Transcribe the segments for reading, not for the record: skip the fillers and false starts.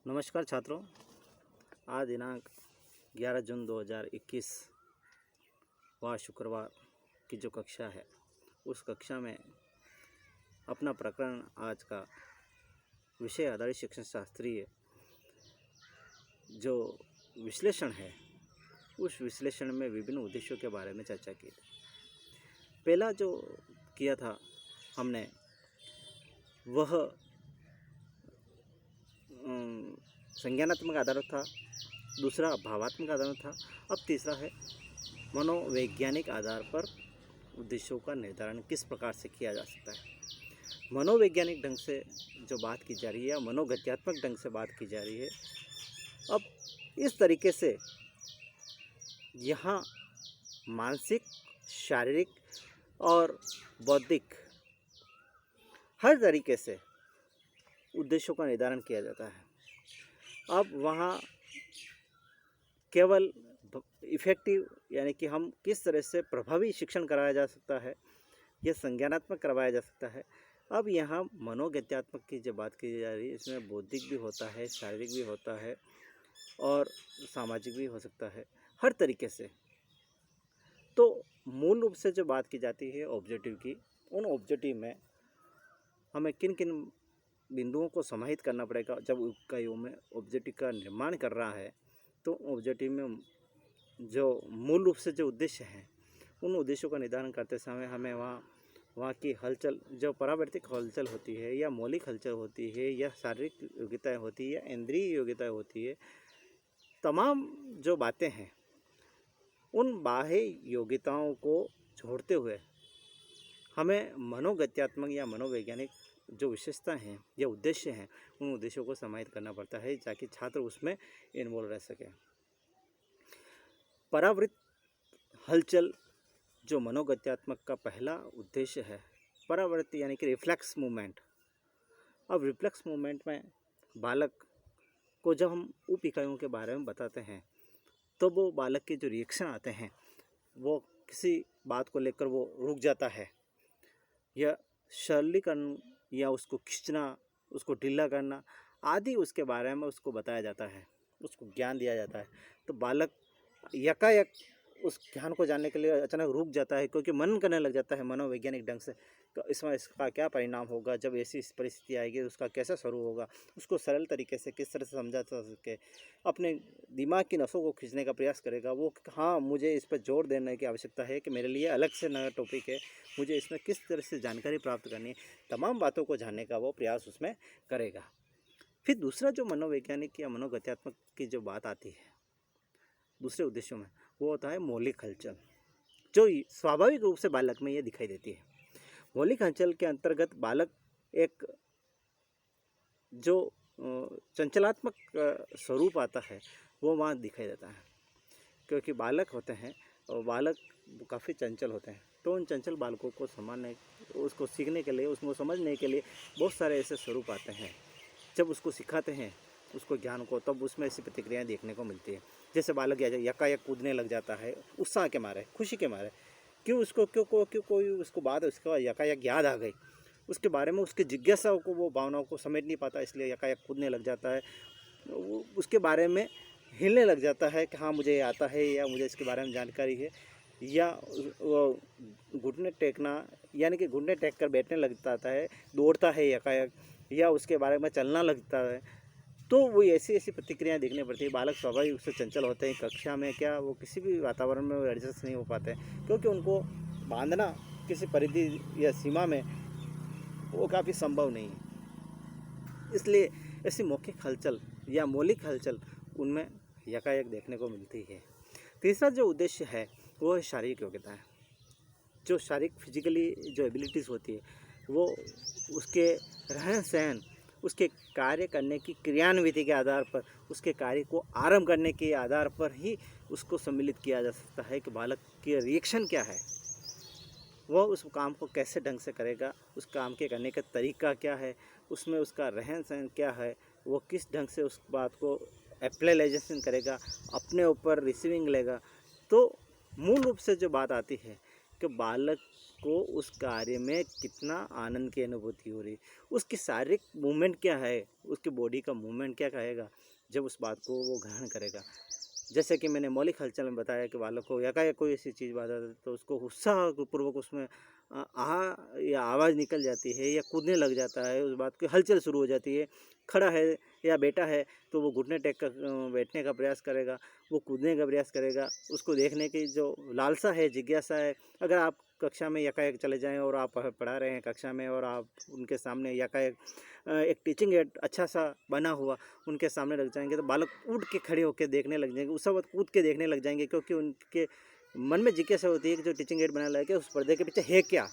नमस्कार छात्रों। आज दिनांक 11 जून 2021 व शुक्रवार की जो कक्षा है उस कक्षा में अपना प्रकरण आज का विषय आधारित शिक्षण शास्त्रीय जो विश्लेषण है उस विश्लेषण में विभिन्न उद्देश्यों के बारे में चर्चा की। पहला जो किया था हमने वह संज्ञानात्मक आधार था, दूसरा भावात्मक आधार था, अब तीसरा है मनोवैज्ञानिक आधार पर उद्देश्यों का निर्धारण किस प्रकार से किया जा सकता है। मनोवैज्ञानिक ढंग से जो बात की जा रही है या मनोगत्यात्मक ढंग से बात की जा रही है। अब इस तरीके से यहाँ मानसिक, शारीरिक और बौद्धिक हर तरीके से उद्देश्यों का निर्धारण किया जाता है। अब वहाँ केवल इफ़ेक्टिव यानी कि हम किस तरह से प्रभावी शिक्षण कराया जा सकता है, यह संज्ञानात्मक करवाया जा सकता है। अब यहाँ मनोगत्यात्मक की जो बात की जा रही है इसमें बौद्धिक भी होता है, शारीरिक भी होता है और सामाजिक भी हो सकता है, हर तरीके से। तो मूल रूप से जो बात की जाती है ऑब्जेक्टिव की, उन ऑब्जेक्टिव में हमें किन किन बिंदुओं को समाहित करना पड़ेगा। जब इकाइयों में ऑब्जेक्टिव का निर्माण कर रहा है तो ऑब्जेक्टिव में जो मूल रूप से जो उद्देश्य हैं उन उद्देश्यों का निर्धारण करते समय हमें वहाँ की हलचल, जो परावर्तिक हलचल होती है या मौलिक हलचल होती है या शारीरिक योग्यताएं होती है या इंद्रिय योग्यताएं होती है, तमाम जो बातें हैं उन बाह्य योग्यताओं को छोड़ते हुए हमें मनोगत्यात्मक या मनोवैज्ञानिक जो विशेषता हैं या उद्देश्य हैं उन उद्देश्यों को समाहित करना पड़ता है ताकि छात्र उसमें इन्वॉल्व रह सके। परावृत्त हलचल जो मनोगत्यात्मक का पहला उद्देश्य है, परावृत्त यानी कि रिफ्लेक्स मूवमेंट। अब रिफ्लेक्स मूवमेंट में बालक को जब हम उप इकाइयों के बारे में बताते हैं तो वो बालक के जो रिएक्शन आते हैं वो किसी बात को लेकर वो रुक जाता है या सरलीकरण या उसको खींचना, उसको ढीला करना आदि उसके बारे में उसको बताया जाता है, उसको ज्ञान दिया जाता है। तो बालक यकायक उस ज्ञान को जानने के लिए अचानक रुक जाता है क्योंकि मनन करने लग जाता है मनोवैज्ञानिक ढंग से। तो इसका क्या परिणाम होगा, जब ऐसी परिस्थिति आएगी उसका कैसा स्वरूप होगा, उसको सरल तरीके से किस तरह से समझा जा सके, अपने दिमाग की नसों को खींचने का प्रयास करेगा। वो हाँ, मुझे इस पर जोर देने की आवश्यकता है कि मेरे लिए अलग से नया टॉपिक है, मुझे इसमें किस तरह से जानकारी प्राप्त करनी है, तमाम बातों को जानने का वो प्रयास उसमें करेगा। फिर दूसरा जो मनोवैज्ञानिक या मनोगत्यात्मक की जो बात आती है दूसरे उद्देश्यों में, वो होता है मौलिक हलचल, जो स्वाभाविक रूप से बालक में ये दिखाई देती है। मौलिक हलचल के अंतर्गत बालक एक जो चंचलात्मक स्वरूप आता है वो वहाँ दिखाई देता है, क्योंकि बालक होते हैं और बालक काफ़ी चंचल होते हैं। तो उन चंचल बालकों को संभालने, उसको सीखने के लिए, उसको समझने के लिए बहुत सारे ऐसे स्वरूप आते हैं। जब उसको सिखाते हैं उसको ज्ञान को, तब उसमें ऐसी प्रतिक्रियाएं देखने को मिलती है। जैसे बालक यकायक कूदने लग जाता है उत्साह के मारे, खुशी के मारे। क्यों कोई उसको बात उसका यकायक याद आ गई, उसके बारे में उसकी जिज्ञासाओं को, वो भावनाओं को समेट नहीं पाता, इसलिए यकायक कूदने लग जाता है। वो उसके बारे में हिलने लग जाता है कि हाँ मुझे ये आता है या मुझे इसके बारे में जानकारी है, या वो घुटने टेकना यानी कि घुटने टेक कर बैठने लग जाता है, दौड़ता है यकायक, या उसके बारे में चलना लगता है। तो वो ऐसी प्रतिक्रियाएं देखनी पड़ती है। बालक स्वाभाविक रूप से चंचल होते हैं, कक्षा में क्या वो किसी भी वातावरण में वो एडजस्ट नहीं हो पाते क्योंकि उनको बांधना किसी परिधि या सीमा में वो काफ़ी संभव नहीं है। इसलिए ऐसी मौखिक हलचल या मौलिक हलचल उनमें यकायक देखने को मिलती है। तीसरा जो उद्देश्य है वो है शारीरिक योग्यता है। जो शारीरिक फिजिकली जो एबिलिटीज़ होती है वो उसके रहन सहन, उसके कार्य करने की क्रियान्विति के आधार पर, उसके कार्य को आरंभ करने के आधार पर ही उसको सम्मिलित किया जा सकता है कि बालक की रिएक्शन क्या है, वह उस काम को कैसे ढंग से करेगा, उस काम के करने का तरीका क्या है, उसमें उसका रहन सहन क्या है, वो किस ढंग से उस बात को एप्लाइजेशन करेगा, अपने ऊपर रिसीविंग लेगा। तो मूल रूप से जो बात आती है कि बालक को उस कार्य में कितना आनंद की अनुभूति हो रही, उसकी शारीरिक मूवमेंट क्या है, उसकी बॉडी का मूवमेंट क्या कहेगा जब उस बात को वो ग्रहण करेगा। जैसे कि मैंने मौलिक हलचल में बताया कि बालक को एकाएक कोई ऐसी चीज़ बता दे तो उसको उत्साहपूर्वक उसमें या आवाज़ निकल जाती है या कूदने लग जाता है, उस बात की हलचल शुरू हो जाती है। खड़ा है या बैठा है तो वो घुटने टेक कर बैठने का प्रयास करेगा, वो कूदने का प्रयास करेगा, उसको देखने की जो लालसा है, जिज्ञासा है। अगर आप कक्षा में एकाएक चले जाएँ और आप पढ़ा रहे हैं कक्षा में और आप उनके सामने एकाएक एक टीचिंग एड अच्छा सा बना हुआ उनके सामने रख जाएंगे तो बालक उठ के खड़े होकर देखने लग जाएंगे, उस वक्त कूद के देखने लग जाएंगे, क्योंकि उनके मन में जिज्ञासा होती है कि जो टीचिंग एड बना लगा उस पर्दे के पीछे है क्या।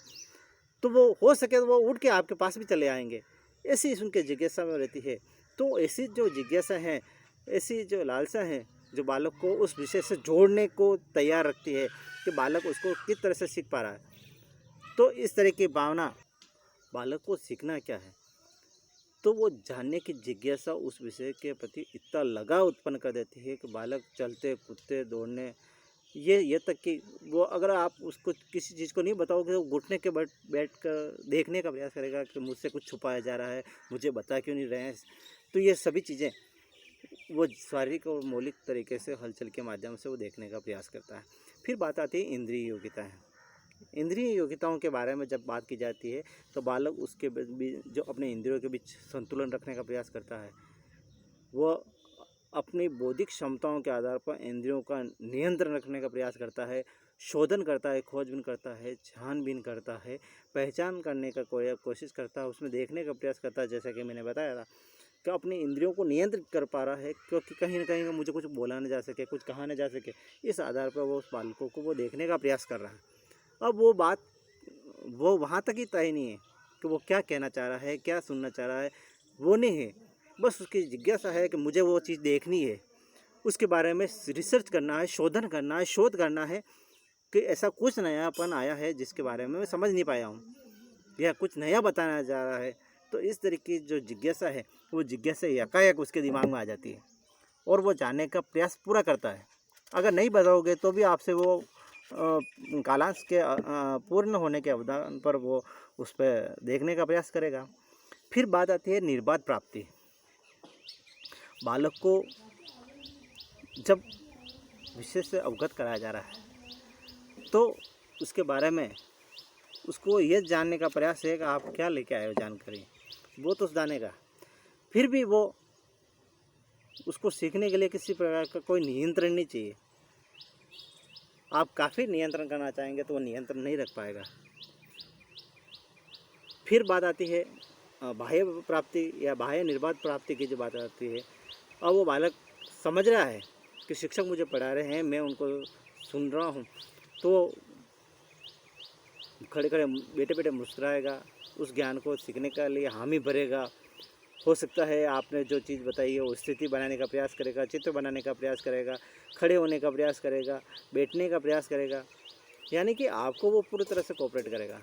तो वो हो सके तो वो उठ के आपके पास भी चले आएंगे, ऐसी उनके जिज्ञासा में रहती है। तो ऐसी जो जिज्ञासा है, ऐसी जो लालसा है, जो बालक को उस विषय से जोड़ने को तैयार रखती है कि बालक उसको किस तरह से सीख पा रहा है। तो इस तरह की भावना बालक को सीखना क्या है, तो वो जानने की जिज्ञासा उस विषय के प्रति इतना लगाव उत्पन्न कर देती है कि बालक चलते कूदते दौड़ने ये तक कि वो अगर आप उसको किसी चीज़ को नहीं बताओगे तो घुटने के बैठ कर देखने का प्रयास करेगा कि मुझसे कुछ छुपाया जा रहा है, मुझे बता क्यों नहीं रहे हैं। तो ये सभी चीज़ें वो शारीरिक और मौलिक तरीके से हलचल के माध्यम से वो देखने का प्रयास करता है। फिर बात आती है इंद्रिय योग्यताएँ। इंद्रिय योग्यताओं के बारे में जब बात की जाती है तो बालक उसके जो अपने इंद्रियों के बीच संतुलन रखने का प्रयास करता है, वह अपनी बौद्धिक क्षमताओं के आधार पर इंद्रियों का नियंत्रण रखने का प्रयास करता है, शोधन करता है, खोजबीन करता है, छानबीन करता है, पहचान करने का कोशिश करता है, उसमें देखने का प्रयास करता है। जैसा कि मैंने बताया था कि अपनी इंद्रियों को नियंत्रित कर पा रहा है, क्योंकि कहीं ना कहीं मुझे कुछ बोला ना जा सके, कुछ कहा ना जा सके, इस आधार पर वो उस बालकों को वो देखने का प्रयास कर रहा है। अब वो बात वो वहाँ तक ही तय नहीं है कि वो क्या कहना चाह रहा है, क्या सुनना चाह रहा है, वो नहीं है। बस उसकी जिज्ञासा है कि मुझे वो चीज़ देखनी है, उसके बारे में रिसर्च करना है, शोधन करना है, शोध करना है कि ऐसा कुछ नयापन आया है जिसके बारे में मैं समझ नहीं पाया हूँ या कुछ नया बताना जा रहा है। तो इस तरह की जो जिज्ञासा है वो जिज्ञासा एकाएक उसके दिमाग में आ जाती है और वो जानने का प्रयास पूरा करता है। अगर नहीं बताओगे तो भी आपसे वो कालांश के पूर्ण होने के अवधान पर वो उस पर देखने का प्रयास करेगा। फिर बात आती है निर्बाध प्राप्ति। बालक को जब विषय से अवगत कराया जा रहा है तो उसके बारे में उसको ये जानने का प्रयास है कि आप क्या लेके आए हो जानकारी, वो तो जानेगा। फिर भी वो उसको सीखने के लिए किसी प्रकार का कोई नियंत्रण नहीं चाहिए। आप काफ़ी नियंत्रण करना चाहेंगे तो वो नियंत्रण नहीं रख पाएगा। फिर बात आती है बाह्य प्राप्ति या बाह्य निर्बाध प्राप्ति की जो बात आती है। अब वो बालक समझ रहा है कि शिक्षक मुझे पढ़ा रहे हैं, मैं उनको सुन रहा हूँ, तो खड़े खड़े बैठे बैठे मुस्कुराएगा, उस ज्ञान को सीखने के लिए हामी भरेगा। हो सकता है आपने जो चीज़ बताई है वो स्थिति बनाने का प्रयास करेगा, चित्र बनाने का प्रयास करेगा, खड़े होने का प्रयास करेगा, बैठने का प्रयास करेगा, यानी कि आपको वो पूरी तरह से कोऑपरेट करेगा।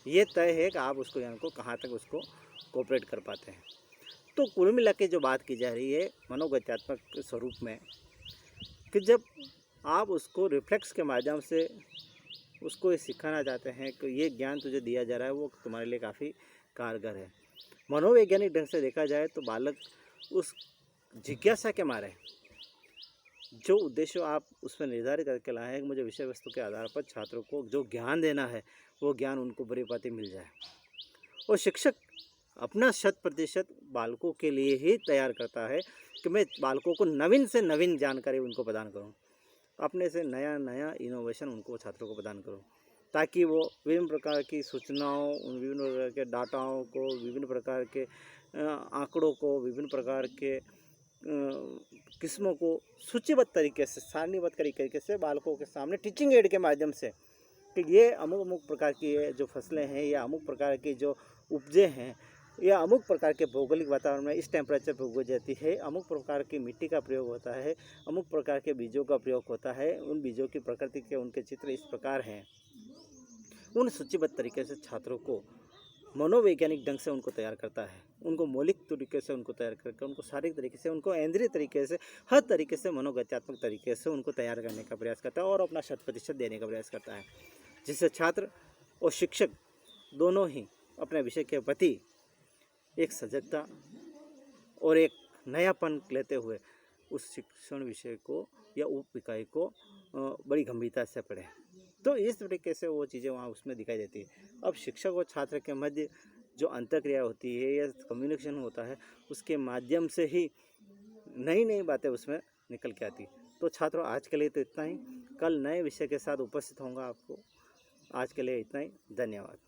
ये तय है कि आप उसको ज्ञान को कहाँ तक उसको कोऑपरेट कर पाते हैं। तो कुल मिला के जो बात की जा रही है मनोगत्यात्मक स्वरूप में, कि जब आप उसको रिफ्लेक्स के माध्यम से उसको ये सिखाना चाहते हैं कि ये ज्ञान तुझे दिया जा रहा है वो तुम्हारे लिए काफ़ी कारगर है। मनोवैज्ञानिक ढंग से देखा जाए तो बालक उस जिज्ञासा के मारे जो उद्देश्य आप उसमें निर्धारित करके लाए हैं कि मुझे विषय वस्तु के आधार पर छात्रों को जो ज्ञान देना है वो ज्ञान उनको बड़ी बातें मिल जाए। और शिक्षक अपना 100% बालकों के लिए ही तैयार करता है कि मैं बालकों को नवीन से नवीन जानकारी उनको प्रदान करूं, अपने से नया नया इनोवेशन उनको छात्रों को प्रदान करूं, ताकि वो विभिन्न प्रकार की सूचनाओं, उन विभिन्न प्रकार के डाटाओं को, विभिन्न प्रकार के आंकड़ों को, विभिन्न प्रकार के किस्मों को सूचीबद्ध तरीके से, सारणीबद्ध तरीके से बालकों के सामने टीचिंग एड के माध्यम से कि ये अमुक अमुक प्रकार की जो फसलें हैं या अमुक प्रकार की जो उपजें हैं या अमुक प्रकार के भौगोलिक वातावरण में इस टेम्परेचर पर उगाई जाती है, अमुक प्रकार की मिट्टी का प्रयोग होता है, अमुक प्रकार के बीजों का प्रयोग होता है, उन बीजों की प्रकृति के उनके चित्र इस प्रकार हैं। उन सूचीबद्ध तरीके से छात्रों को मनोवैज्ञानिक ढंग से उनको तैयार करता है, उनको मौलिक तरीके से उनको तैयार करके, उनको शारीरिक तरीके से, उनको इंद्रिय तरीके से, हर तरीके से मनोगत्यात्मक तरीके से उनको तैयार करने का प्रयास करता है और अपना 100% देने का प्रयास करता है। जिससे छात्र और शिक्षक दोनों ही अपने विषय के प्रति एक सजगता और एक नयापन लेते हुए उस शिक्षण विषय को या उप इकाई को बड़ी गंभीरता से पढ़ें। तो इस तरीके से वो चीज़ें वहाँ उसमें दिखाई देती है। अब शिक्षक और छात्र के मध्य जो अंतःक्रिया होती है या कम्युनिकेशन होता है, उसके माध्यम से ही नई नई बातें उसमें निकल के आती। तो छात्रों, आज के लिए तो इतना ही। कल नए विषय के साथ उपस्थित होऊंगा आपको। आज के लिए इतना ही। धन्यवाद।